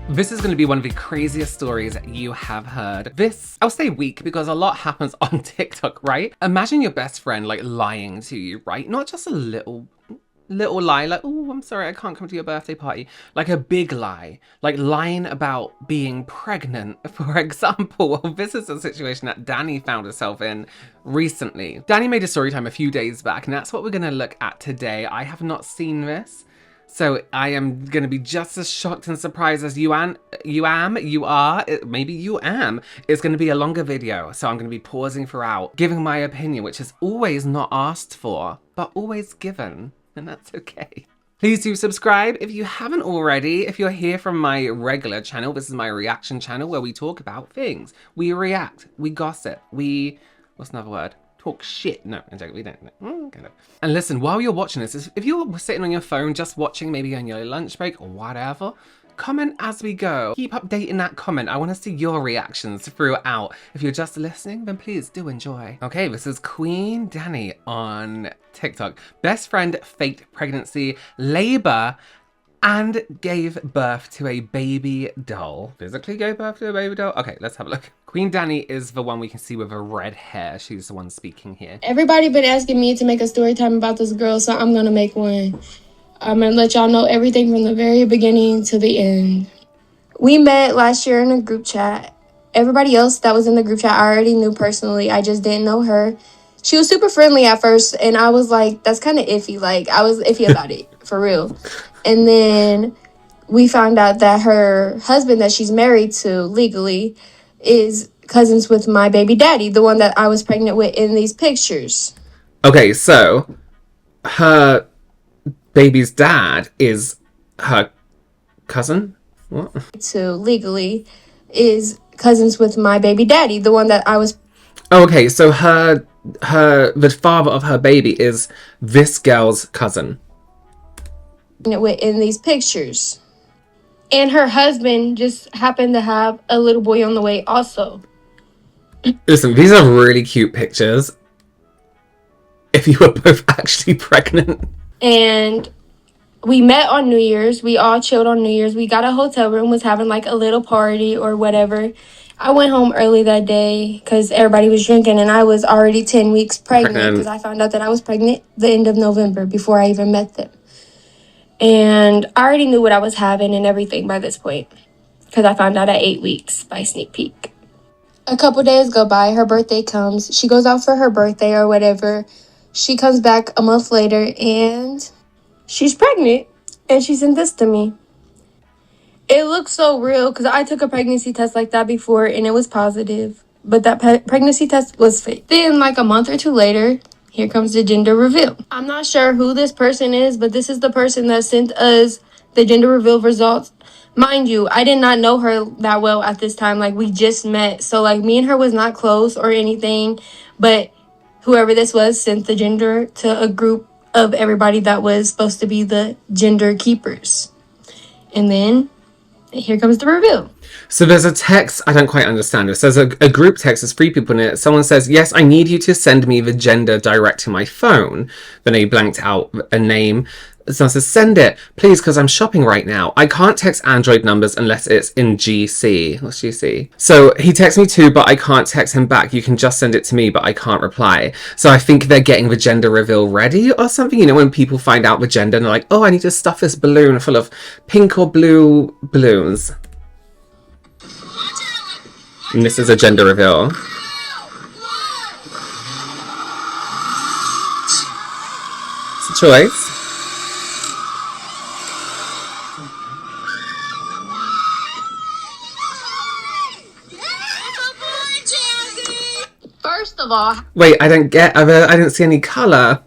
This is going to be one of the craziest stories you have heard. This, I'll say week, because a lot happens on TikTok, right? Imagine your best friend like lying to you, right? Not just a little lie, like, oh, I'm sorry, I can't come to your birthday party. Like a big lie, like lying about being pregnant, for example. Well, this is a situation that Danni found herself in recently. Danni made a story time a few days back, and that's what we're going to look at today. I have not seen this, so I am going to be just as shocked and surprised as you are. Maybe you am. It's going to be a longer video, so I'm going to be pausing throughout, giving my opinion, which is always not asked for, but always given, and that's okay. Please do subscribe if you haven't already. If you're here from my regular channel, this is my reaction channel where we talk about things. We react, we gossip, what's another word? Talk shit. No, I'm joking, we don't. Kind of. And listen, while you're watching this, if you're sitting on your phone just watching, maybe on your lunch break or whatever, comment as we go. Keep updating that comment. I want to see your reactions throughout. If you're just listening, then please do enjoy. Okay, this is Queen Danni on TikTok. Best friend faked pregnancy, labor, and gave birth to a baby doll. Physically gave birth to a baby doll? Okay, let's have a look. Queen Danni is the one we can see with the red hair. She's the one speaking here. Everybody been asking me to make a story time about this girl, so I'm gonna make one. I'm gonna let y'all know everything from the very beginning to the end. We met last year in a group chat. Everybody else that was in the group chat I already knew personally. I just didn't know her. She was super friendly at first, and I was like, that's kind of iffy. Like, I was iffy about it, for real. And then we found out that her husband that she's married to legally is cousins with my baby daddy, the one that I was pregnant with in these pictures. Okay, so her baby's dad is her cousin? What? To legally is cousins with my baby daddy, the one that I was... Oh, okay, so the father of her baby is this girl's cousin. In these pictures. And her husband just happened to have a little boy on the way also. Listen, these are really cute pictures. If you were both actually pregnant. And we met on New Year's. We all chilled on New Year's. We got a hotel room, was having like a little party or whatever. I went home early that day because everybody was drinking, and I was already 10 weeks pregnant because I found out that I was pregnant the end of November before I even met them. And I already knew what I was having and everything by this point because I found out at 8 weeks by sneak peek. A couple days go by. Her birthday comes. She goes out for her birthday or whatever. She comes back a month later and she's pregnant, and she sent this to me. It looks so real because I took a pregnancy test like that before and it was positive, but that pregnancy test was fake. Then like a month or two later, here comes the gender reveal. I'm not sure who this person is, but this is the person that sent us the gender reveal results. Mind you, I did not know her that well at this time. Like, we just met. So like me and her was not close or anything, but whoever this was sent the gender to a group of everybody that was supposed to be the gender keepers. And then here comes the reveal. So there's a text, I don't quite understand. It says a group text, there's 3 people in it. Someone says, yes, I need you to send me the gender direct to my phone. Then they blanked out a name. Someone says, send it, please, because I'm shopping right now. I can't text Android numbers unless it's in GC. What's GC? So he texts me too, but I can't text him back. You can just send it to me, but I can't reply. So I think they're getting the gender reveal ready or something. You know, when people find out the gender and they're like, oh, I need to stuff this balloon full of pink or blue balloons. And this is a gender reveal. It's a choice. First of all... Wait, I didn't see any colour.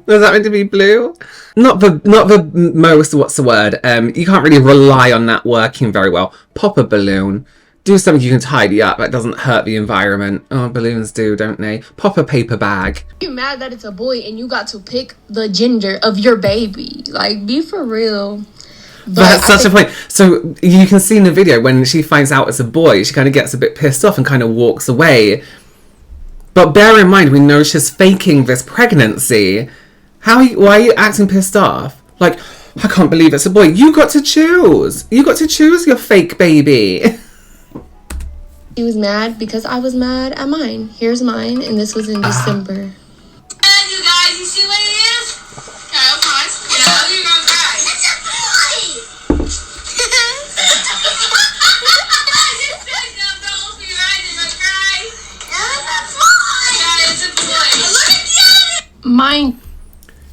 Was that meant to be blue? Not the most, what's the word? You can't really rely on that working very well. Pop a balloon. Do something you can tidy up that doesn't hurt the environment. Oh, balloons do, don't they? Pop a paper bag. You're mad that it's a boy and you got to pick the gender of your baby. Like, be for real. But that's such a point. So you can see in the video when she finds out it's a boy, she kind of gets a bit pissed off and kind of walks away. But bear in mind, we know she's faking this pregnancy. Why are you acting pissed off? Like, I can't believe it's a boy. You got to choose. You got to choose your fake baby. She was mad because I was mad at mine. Here's mine, and this was in December. You guys, you see what it is? Okay, of course. You know, you're gonna cry. It's a boy! Don't open your eyes, you're gonna cry. It's a boy! Yeah, it's a boy. Look at you! Mine.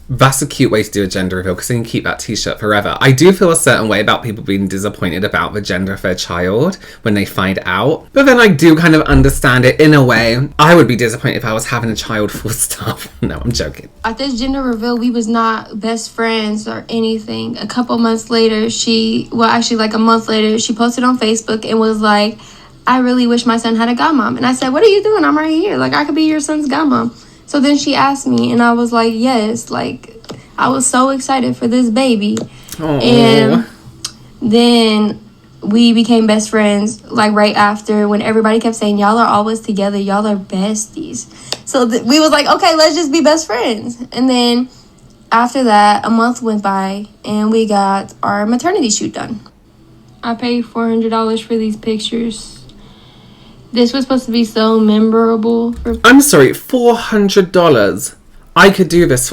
That's a cute way to do a gender reveal because then you can keep that t-shirt forever. I do feel a certain way about people being disappointed about the gender of their child when they find out. But then I do kind of understand it in a way. I would be disappointed if I was having a child full stop. No, I'm joking. At this gender reveal, we was not best friends or anything. A couple months later, like a month later, she posted on Facebook and was like, I really wish my son had a godmom. And I said, what are you doing? I'm right here. Like, I could be your son's godmom. So then she asked me, and I was like, yes. Like, I was so excited for this baby. Aww. And then we became best friends, like, right after, when everybody kept saying, y'all are always together. Y'all are besties. So we was like, okay, let's just be best friends. And then after that, a month went by, and we got our maternity shoot done. I paid $400 for these pictures. This was supposed to be so memorable. I'm sorry, $400. I could do this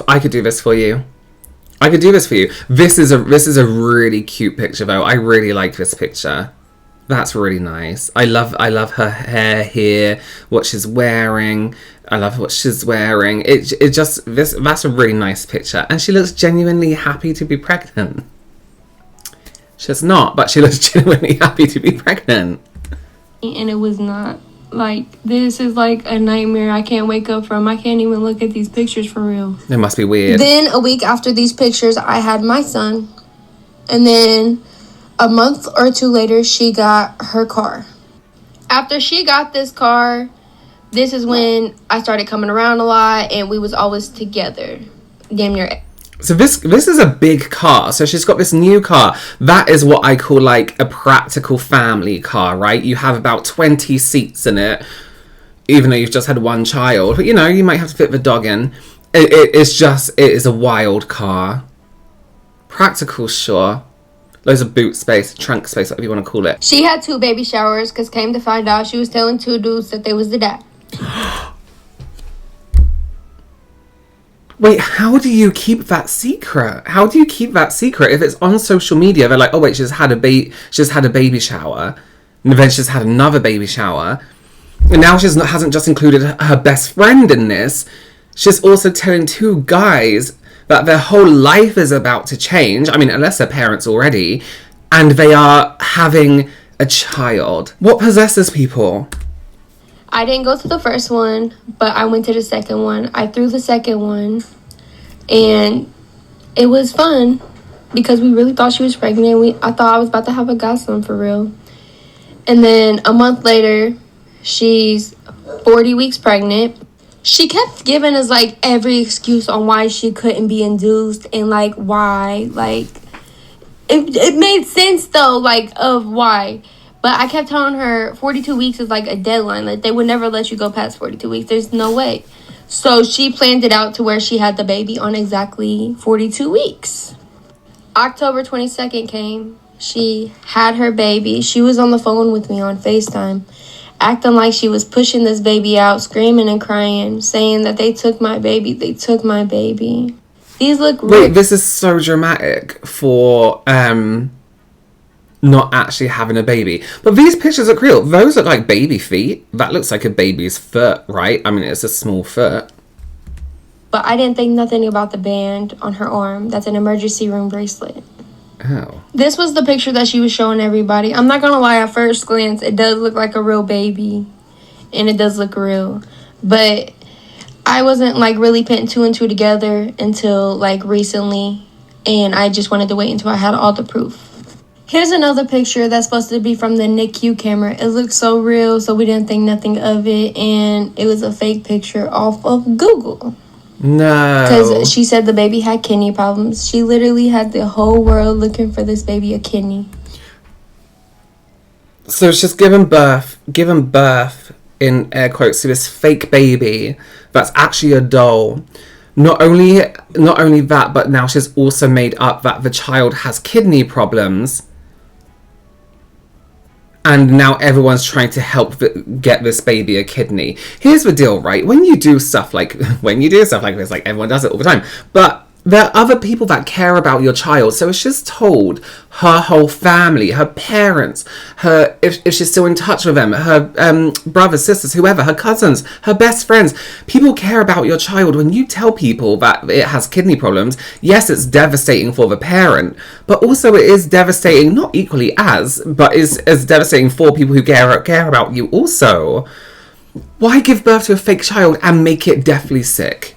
for you. I could do this for you. This is a really cute picture though. I really like this picture. That's really nice. I love her hair here, what she's wearing. I love what she's wearing. That's a really nice picture. And she looks genuinely happy to be pregnant. She's not, but she looks genuinely happy to be pregnant. And it was not. Like, this is like a nightmare I can't wake up from. I can't even look at these pictures for real. It must be weird. Then a week after these pictures, I had my son. And then a month or two later, she got her car. After she got this car, this is when I started coming around a lot, and we was always together. Damn near. So this is a big car. So she's got this new car. That is what I call like a practical family car, right? You have about 20 seats in it, even though you've just had one child. But you know, you might have to fit the dog in. It is a wild car. Practical, sure. Loads of boot space, trunk space, whatever you want to call it. She had 2 baby showers because came to find out she was telling 2 dudes that they was the dad. Wait, how do you keep that secret? How do you keep that secret if it's on social media? They're like, oh wait, she's had a baby shower, and then she's had another baby shower, and now she hasn't just included her best friend in this. She's also telling 2 guys that their whole life is about to change. I mean, unless they're parents already, and they are having a child. What possesses people? I didn't go to the first one, but I went to the second one. I threw the second one, and it was fun because we really thought she was pregnant. I thought I was about to have a godson for real. And then a month later, she's 40 weeks pregnant. She kept giving us like every excuse on why she couldn't be induced and like why. Like it made sense though, like of why. But I kept telling her 42 weeks is like a deadline. Like, they would never let you go past 42 weeks. There's no way. So she planned it out to where she had the baby on exactly 42 weeks. October 22nd came. She had her baby. She was on the phone with me on FaceTime, acting like she was pushing this baby out, screaming and crying, saying that they took my baby. They took my baby. These look Wait, this is so dramatic for not actually having a baby. But these pictures look real. Those look like baby feet. That looks like a baby's foot, right? I mean, it's a small foot. But I didn't think nothing about the band on her arm. That's an emergency room bracelet. Oh. This was the picture that she was showing everybody. I'm not gonna lie, at first glance, it does look like a real baby. And it does look real. But I wasn't like really putting 2 and 2 together until like recently. And I just wanted to wait until I had all the proof. Here's another picture that's supposed to be from the NICU camera. It looks so real, so we didn't think nothing of it. And it was a fake picture off of Google. No. Because she said the baby had kidney problems. She literally had the whole world looking for this baby a kidney. So she's given birth in air quotes to this fake baby that's actually a doll. Not only that, but now she's also made up that the child has kidney problems. And now everyone's trying to help get this baby a kidney. Here's the deal, right? When you do stuff like this, like everyone does it all the time. But there are other people that care about your child. So if she's told her whole family, her parents, if she's still in touch with them, her brothers, sisters, whoever, her cousins, her best friends, people care about your child. When you tell people that it has kidney problems, yes, it's devastating for the parent, but also it is devastating, not equally but is devastating for people who care about you also. Why give birth to a fake child and make it deathly sick?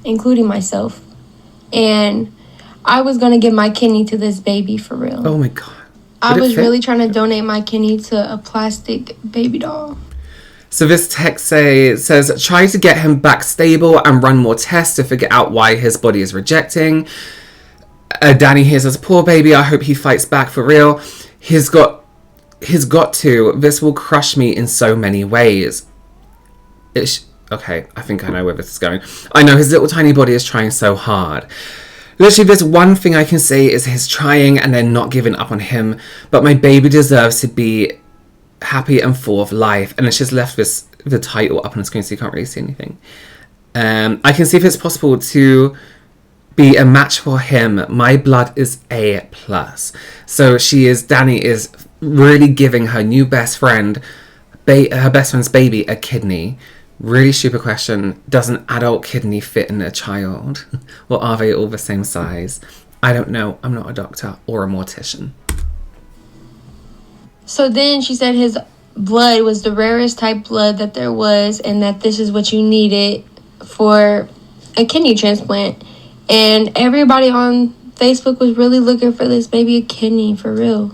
Including myself. And I was going to give my kidney to this baby for real. Oh my God. I was really trying to donate my kidney to a plastic baby doll. So this text says, try to get him back stable and run more tests to figure out why his body is rejecting. Danny here says, poor baby, I hope he fights back for real. He's got to. This will crush me in so many ways. Okay, I think I know where this is going. I know his little tiny body is trying so hard. Literally, there's one thing I can say is his trying and then not giving up on him. But my baby deserves to be happy and full of life. And it's just left the title up on the screen so you can't really see anything. I can see if it's possible to be a match for him. My blood is A+. So Danni is really giving her new best friend, her best friend's baby, a kidney. Really stupid question. Does an adult kidney fit in a child? Or are they all the same size? I don't know. I'm not a doctor or a mortician. So then she said his blood was the rarest type blood that there was, and that this is what you needed for a kidney transplant. And everybody on Facebook was really looking for this baby a kidney, for real.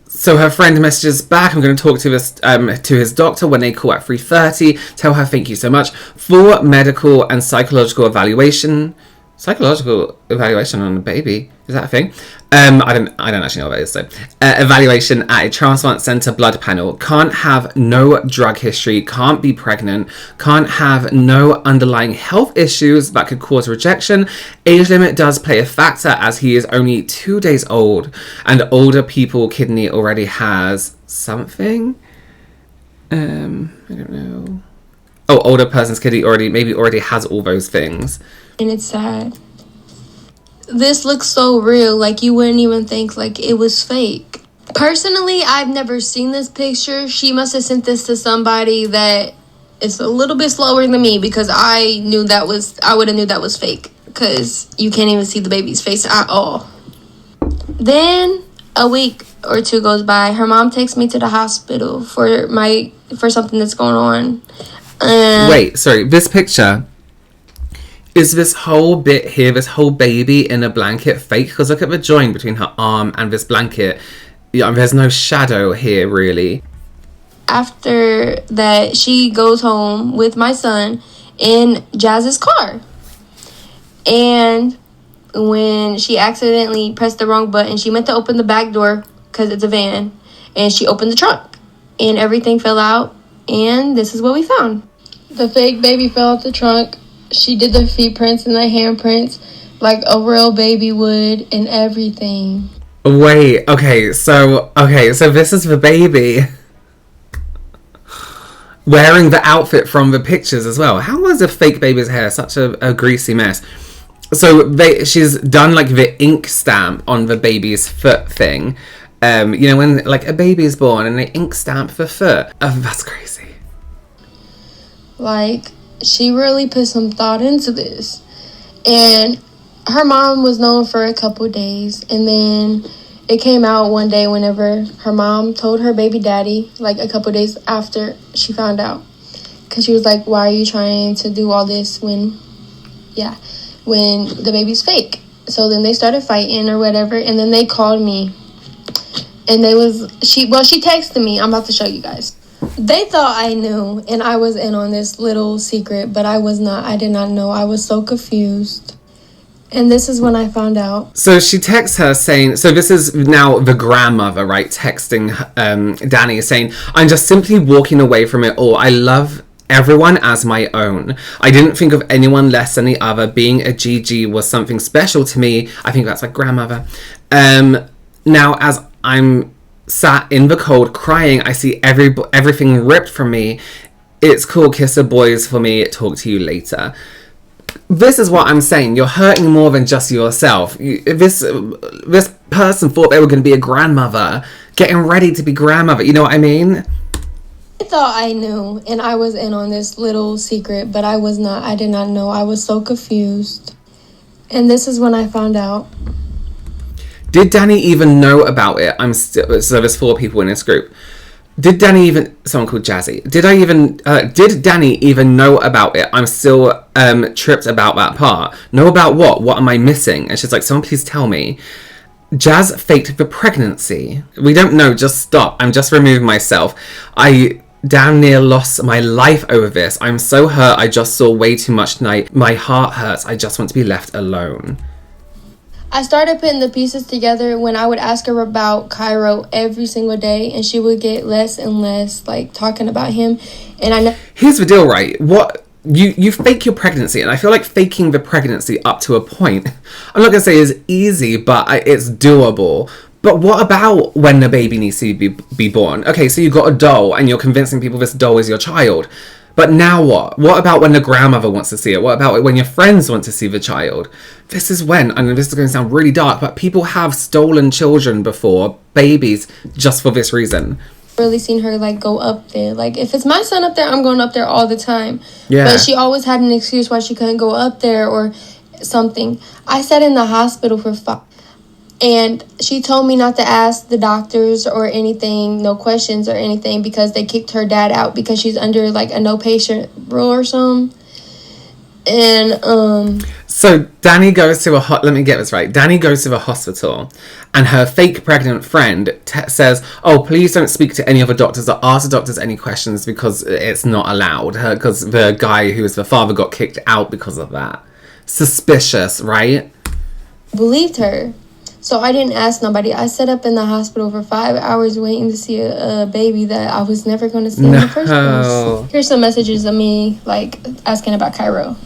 So her friend messages back, I'm going to talk to his doctor when they call at 3:30. Tell her thank you so much for medical and psychological evaluation. Psychological evaluation on a baby? Is that a thing? I don't actually know what that is. So, evaluation at a transplant center blood panel. Can't have no drug history. Can't be pregnant. Can't have no underlying health issues that could cause rejection. Age limit does play a factor as he is only 2 days old, and older people kidney already has something. I don't know. Oh, older person's kidney already has all those things. And it's sad. This looks so real, like you wouldn't even think like it was fake. Personally, I've never seen this picture. She must have sent this to somebody that is a little bit slower than me, because I would have knew that was fake, because you can't even see the baby's face at all. Then a week or two goes by. Her mom takes me to the hospital for something that's going on. Wait, sorry, this picture. Is this whole bit here, this whole baby in a blanket, fake? Because look at the joint between her arm and this blanket. Yeah, there's no shadow here, really. After that, she goes home with my son in Jazz's car. And when she accidentally pressed the wrong button, she meant to open the back door because it's a van. And she opened the trunk. And everything fell out. And this is what we found. The fake baby fell out the trunk. She did the feet prints and the hand prints like a real baby would and everything. Wait, okay, so this is the baby wearing the outfit from the pictures as well. How was a fake baby's hair such a greasy mess? So she's done like the ink stamp on the baby's foot thing. You know, when like a baby is born and they ink stamp the foot. That's crazy. Like, she really put some thought into this. And her mom was known for a couple days. And then it came out one day whenever her mom told her baby daddy, like a couple days after she found out. Because she was like, why are you trying to do all this when the baby's fake? So then they started fighting or whatever. And then they called me. And she texted me. I'm about to show you guys. They thought I knew, and I was in on this little secret, but I was not. I did not know. I was so confused. And this is when I found out. So she texts her saying, so this is now the grandmother, right, texting Danni saying, I'm just simply walking away from it all. I love everyone as my own. I didn't think of anyone less than the other. Being a GG was something special to me. I think that's my grandmother. Now, as I'm sat in the cold crying, I see everything ripped from me. It's cool, kiss the boys for me, talk to you later. This is what I'm saying. You're hurting more than just yourself. This person thought they were going to be a grandmother, getting ready to be grandmother. You know what I mean? I thought I knew, and I was in on this little secret, but I was not. I did not know. I was so confused. And this is when I found out. Did Danni even know about it? So there's 4 people in this group. Did Danni even... Someone called Jazzy. Did Danni even know about it? I'm still tripped about that part. Know about what? What am I missing? And she's like, someone please tell me. Jazz faked the pregnancy. We don't know. Just stop. I'm just removing myself. I damn near lost my life over this. I'm so hurt. I just saw way too much tonight. My heart hurts. I just want to be left alone. I started putting the pieces together when I would ask her about Cairo every single day, and she would get less and less, like, talking about him. And I know... Here's the deal, right? What... You fake your pregnancy, and I feel like faking the pregnancy up to a point, I'm not going to say is easy, but it's doable. But what about when the baby needs to be born? Okay, so you've got a doll, and you're convincing people this doll is your child. But now what? What about when the grandmother wants to see it? What about when your friends want to see the child? This is when, and this is going to sound really dark, but people have stolen children before, babies, just for this reason. Really seen her, like, go up there. Like, if it's my son up there, I'm going up there all the time. Yeah. But she always had an excuse why she couldn't go up there or something. I sat in the hospital for 5. And she told me not to ask the doctors or anything, no questions or anything, because they kicked her dad out because she's under, like, a no patient rule or something. And, So, Danni goes to let me get this right. Danni goes to the hospital, and her fake pregnant friend says, oh, please don't speak to any other doctors or ask the doctors any questions because it's not allowed. Because the guy who was the father got kicked out because of that. Suspicious, right? believed her. So I didn't ask nobody. I sat up in the hospital for 5 hours waiting to see a baby that I was never going to see in the first place. Here's some messages of me, like, asking about Cairo.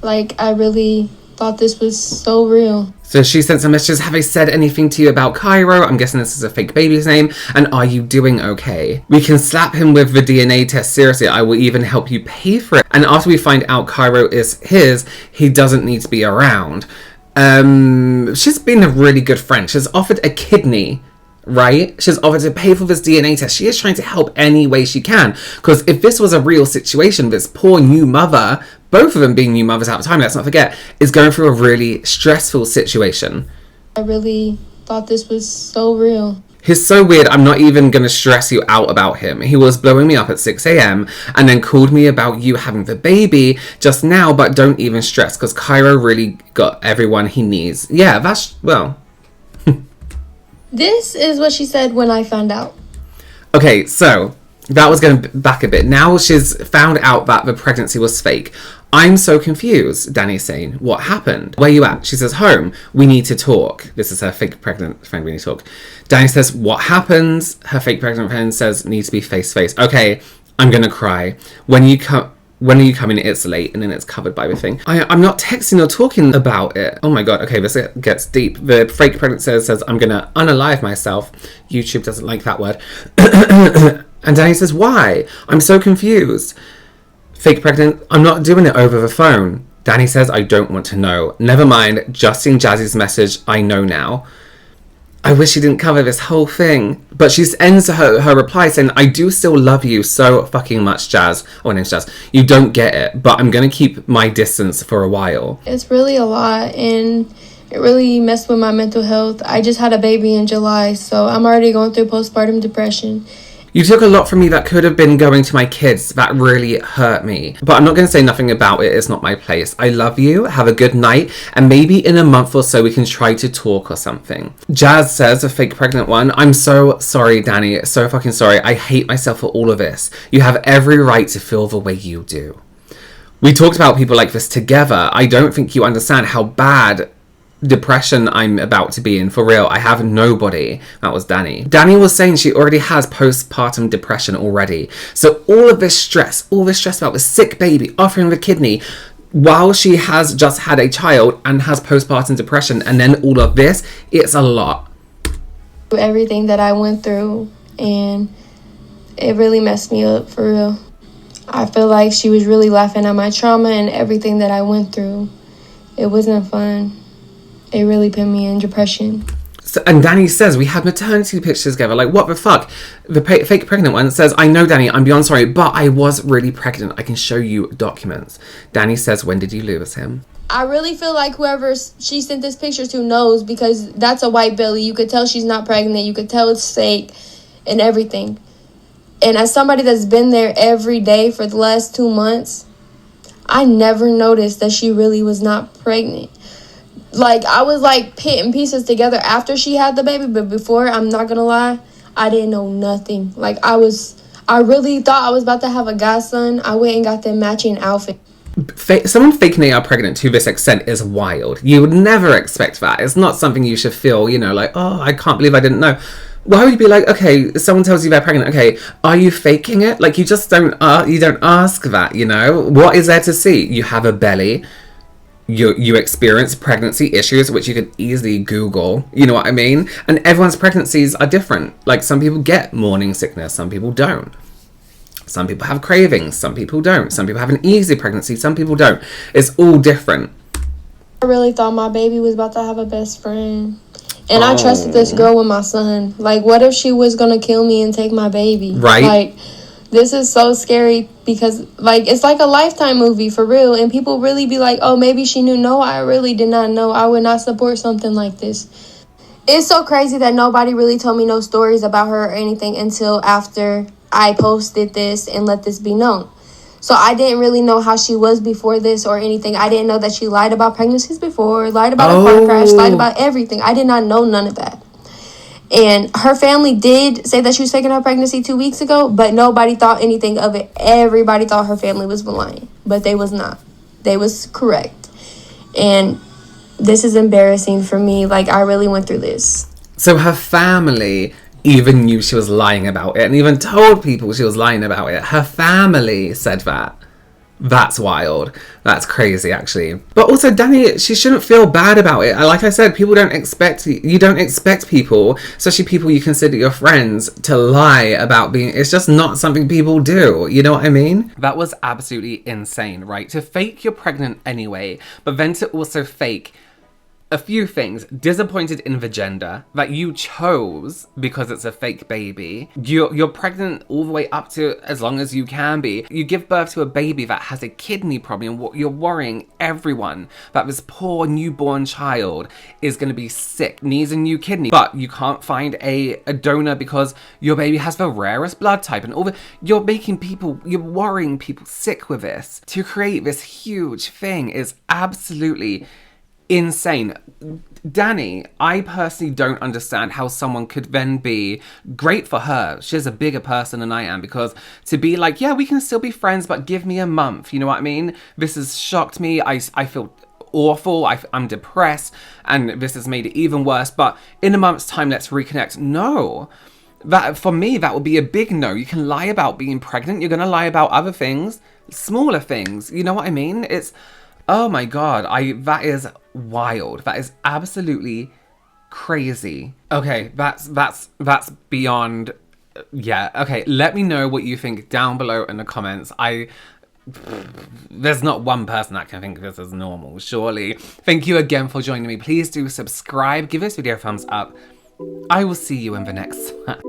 Like, I really thought this was so real. So she sent some messages. Have I said anything to you about Cairo? I'm guessing this is a fake baby's name. And are you doing okay? We can slap him with the DNA test. Seriously, I will even help you pay for it. And after we find out Cairo is his, he doesn't need to be around. She's been a really good friend. She's offered a kidney, right? She's offered to pay for this DNA test. She is trying to help any way she can. Because if this was a real situation, this poor new mother, both of them being new mothers at the time, let's not forget, is going through a really stressful situation. I really thought this was so real. He's so weird, I'm not even going to stress you out about him. He was blowing me up at 6 a.m. and then called me about you having the baby just now, but don't even stress, because Cairo really got everyone he needs. Yeah, that's, well. This is what she said when I found out. Okay, so that was going back a bit. Now she's found out that the pregnancy was fake. I'm so confused, Danni's saying. What happened? Where you at? She says, home. We need to talk. This is her fake pregnant friend, we need to talk. Danni says, what happens? Her fake pregnant friend says, needs to be face-to-face. Okay, I'm going to cry. When are you coming? It's late, and then it's covered by the thing. I'm not texting or talking about it. Oh my god, okay, this gets deep. The fake pregnant says, I'm going to unalive myself. YouTube doesn't like that word. And Danni says, why? I'm so confused. Fake pregnant, I'm not doing it over the phone. Danni says, I don't want to know. Never mind, just seeing Jazzy's message, I know now. I wish she didn't cover this whole thing. But she ends her reply saying, I do still love you so fucking much, Jazz. Oh, her name's Jazz. You don't get it, but I'm going to keep my distance for a while. It's really a lot, and it really messed with my mental health. I just had a baby in July, so I'm already going through postpartum depression. You took a lot from me that could have been going to my kids. That really hurt me. But I'm not going to say nothing about it. It's not my place. I love you. Have a good night. And maybe in a month or so we can try to talk or something. Jazz says, a fake pregnant one, I'm so sorry, Danni. So fucking sorry. I hate myself for all of this. You have every right to feel the way you do. We talked about people like this together. I don't think you understand how bad depression I'm about to be in, for real. I have nobody. That was Danni. Danni was saying she already has postpartum depression already. So all this stress about the sick baby, offering the kidney, while she has just had a child and has postpartum depression, and then all of this, it's a lot. Everything that I went through, and it really messed me up, for real. I feel like she was really laughing at my trauma and everything that I went through. It wasn't fun. It really put me in depression. So, and Danni says, we had maternity pictures together. Like, what the fuck? The fake pregnant one says, I know, Danni, I'm beyond sorry, but I was really pregnant. I can show you documents. Danni says, when did you lose him? I really feel like whoever she sent this picture to knows, because that's a white belly. You could tell she's not pregnant. You could tell it's fake and everything. And as somebody that's been there every day for the last 2 months, I never noticed that she really was not pregnant. Like, I was, like, pitting pieces together after she had the baby, but before, I'm not gonna lie, I didn't know nothing. Like, I really thought I was about to have a godson. I went and got them matching outfit. Someone faking they are pregnant to this extent is wild. You would never expect that. It's not something you should feel, you know, like, oh, I can't believe I didn't know. Why would you be like, okay, someone tells you they're pregnant, okay, are you faking it? Like, you just don't ask that, you know? What is there to see? You have a belly. You experience pregnancy issues, which you could easily Google, you know what I mean? And everyone's pregnancies are different. Like, some people get morning sickness, some people don't. Some people have cravings, some people don't. Some people have an easy pregnancy, some people don't. It's all different. I really thought my baby was about to have a best friend. And I trusted this girl with my son. Like, what if she was going to kill me and take my baby? Right. Like, this is so scary because, like, it's like a Lifetime movie, for real. And people really be like, oh, maybe she knew. No, I really did not know. I would not support something like this. It's so crazy that nobody really told me no stories about her or anything until after I posted this and let this be known. So I didn't really know how she was before this or anything. I didn't know that she lied about pregnancies before, lied about a car crash, lied about everything. I did not know none of that. And her family did say that she was taking her pregnancy 2 weeks ago, but nobody thought anything of it. Everybody thought her family was lying, but they was not. They was correct. And this is embarrassing for me. Like, I really went through this. So her family even knew she was lying about it and even told people she was lying about it. Her family said that. That's wild. That's crazy, actually. But also, Danni, she shouldn't feel bad about it. Like I said, you don't expect people, especially people you consider your friends, to lie about being... It's just not something people do. You know what I mean? That was absolutely insane, right? To fake you're pregnant anyway, but then to also fake a few things. Disappointed in the gender that you chose because it's a fake baby. You're pregnant all the way up to as long as you can be. You give birth to a baby that has a kidney problem. You're worrying everyone that this poor newborn child is going to be sick, needs a new kidney, but you can't find a donor because your baby has the rarest blood type and all the... You're worrying people sick with this. To create this huge thing is absolutely insane. Danni, I personally don't understand how someone could then be... Great for her. She's a bigger person than I am, because to be like, yeah, we can still be friends, but give me a month. You know what I mean? This has shocked me. I feel awful. I'm depressed, and this has made it even worse. But in a month's time, let's reconnect. No. That, for me, that would be a big no. You can lie about being pregnant. You're going to lie about other things. Smaller things. You know what I mean? It's... Oh my God, that is wild. That is absolutely crazy. Okay, that's beyond, yeah. Okay, let me know what you think down below in the comments. There's not one person that can think this is normal, surely. Thank you again for joining me. Please do subscribe, give this video a thumbs up. I will see you in the next one.